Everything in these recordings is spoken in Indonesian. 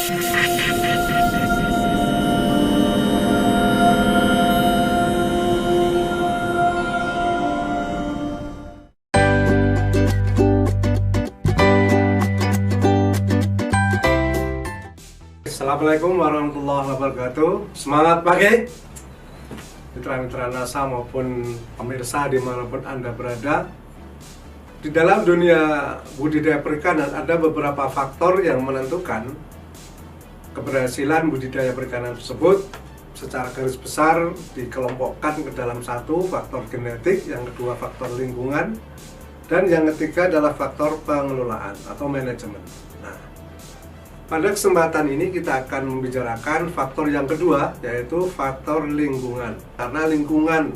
Assalamualaikum warahmatullahi wabarakatuh. Semangat pagi mitra-mitra NASA maupun pemirsa dimanapun Anda berada. Di dalam dunia budidaya perikanan ada beberapa faktor yang menentukan keberhasilan budidaya perikanan tersebut. Secara garis besar dikelompokkan ke dalam satu, faktor genetik, yang kedua faktor lingkungan, dan yang ketiga adalah faktor pengelolaan atau manajemen. Nah, pada kesempatan ini kita akan membicarakan faktor yang kedua, yaitu faktor lingkungan. Karena lingkungan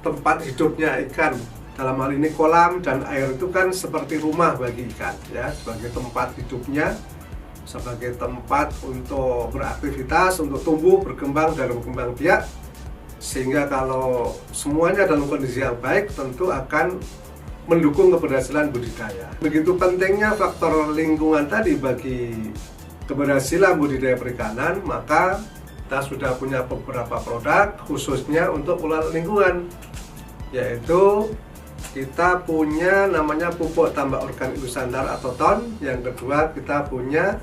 tempat hidupnya ikan, dalam hal ini kolam dan air, itu kan seperti rumah bagi ikan, ya, sebagai tempat hidupnya, sebagai tempat untuk beraktivitas, untuk tumbuh, berkembang, dan berkembang biak. Sehingga kalau semuanya dalam kondisi yang baik, tentu akan mendukung keberhasilan budidaya. Begitu pentingnya faktor lingkungan tadi bagi keberhasilan budidaya perikanan, maka kita sudah punya beberapa produk khususnya untuk pengelolaan lingkungan, yaitu kita punya namanya pupuk tambak organik Nusantara atau TON. Yang kedua kita punya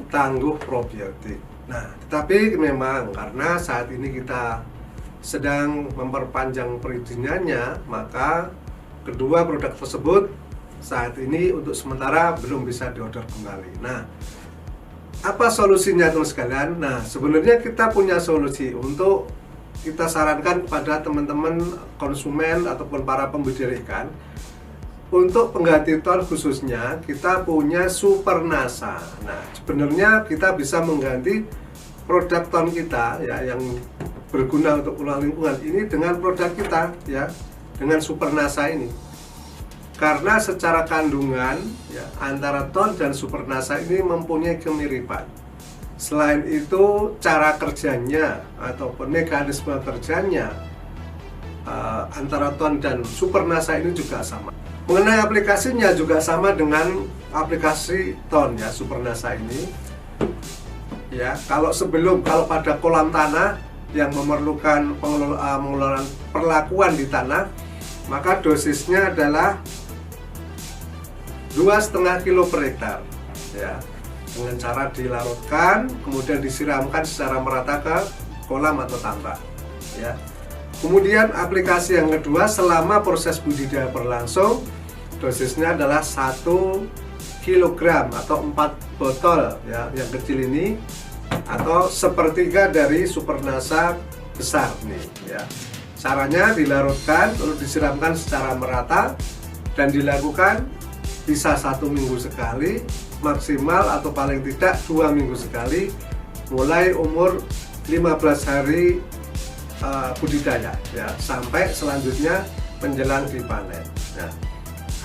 tangguh probiotik. Nah, tetapi memang karena saat ini kita sedang memperpanjang perizinannya, maka kedua produk tersebut saat ini untuk sementara belum bisa diorder kembali. Nah, apa solusinya teman sekalian? Nah, sebenarnya kita punya solusi untuk kita sarankan kepada teman-teman konsumen ataupun para pembudidaya ikan. Untuk pengganti TON khususnya kita punya Super NASA. Nah, sebenarnya kita bisa mengganti produk TON kita, ya, yang berguna untuk pengelolaan lingkungan ini dengan produk kita, ya, dengan Super NASA ini. Karena secara kandungan, ya, antara TON dan Super NASA ini mempunyai kemiripan. Selain itu, cara kerjanya ataupun mekanisme kerjanya antara TON dan Super NASA ini juga sama. Mengenai aplikasinya juga sama dengan aplikasi TON, ya, Super NASA ini. Ya, kalau pada kolam tanah yang memerlukan pengelolaan perlakuan di tanah, maka dosisnya adalah 2,5 kilo per hektar, ya, dengan cara dilarutkan kemudian disiramkan secara merata ke kolam atau tambak, ya. Kemudian aplikasi yang kedua, selama proses budidaya berlangsung, dosisnya adalah 1 kilogram atau 4 botol, ya, yang kecil ini, atau sepertiga dari Super NASA besar nih, ya. Caranya dilarutkan lalu disiramkan secara merata dan dilakukan bisa 1 minggu sekali, maksimal atau paling tidak 2 minggu sekali, mulai umur 15 hari budidaya, ya, sampai selanjutnya menjelang dipanen. Nah,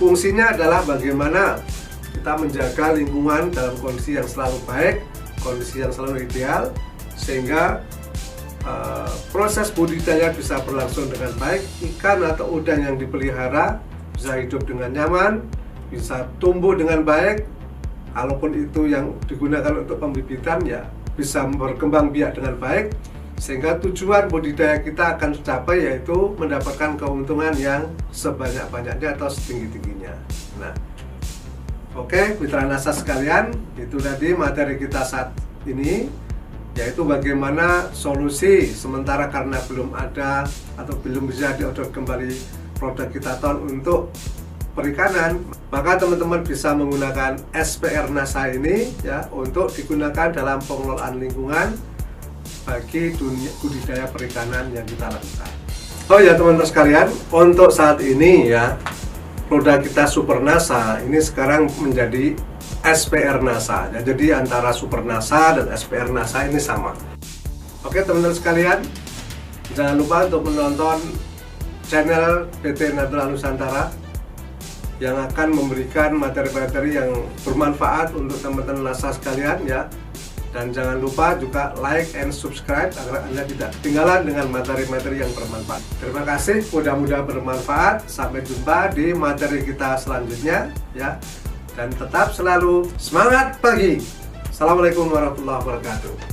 fungsinya adalah bagaimana kita menjaga lingkungan dalam kondisi yang selalu baik, kondisi yang selalu ideal, sehingga proses budidaya bisa berlangsung dengan baik. Ikan atau udang yang dipelihara bisa hidup dengan nyaman, bisa tumbuh dengan baik. Kalaupun itu yang digunakan untuk pembibitan, ya, bisa berkembang biak dengan baik, sehingga tujuan budidaya kita akan tercapai, yaitu mendapatkan keuntungan yang sebanyak-banyaknya atau setinggi-tingginya. Nah, oke, mitra NASA sekalian, itu tadi materi kita saat ini, yaitu bagaimana solusi sementara karena belum ada atau belum bisa diorder kembali produk kita TON untuk perikanan, maka teman-teman bisa menggunakan SPR NASA ini, ya, untuk digunakan dalam pengelolaan lingkungan bagi dunia budidaya perikanan yang kita lakukan. Oh ya teman-teman sekalian, untuk saat ini, ya, produk kita Super NASA ini sekarang menjadi SPR NASA, ya, jadi antara Super NASA dan SPR NASA ini sama. Oke teman-teman sekalian, jangan lupa untuk menonton channel PT Natural Nusantara yang akan memberikan materi-materi yang bermanfaat untuk teman-teman NASA sekalian, ya. Dan jangan lupa juga like and subscribe agar Anda tidak ketinggalan dengan materi-materi yang bermanfaat. Terima kasih, mudah-mudahan bermanfaat. Sampai jumpa di materi kita selanjutnya, ya. Dan tetap selalu semangat pagi. Assalamualaikum warahmatullahi wabarakatuh.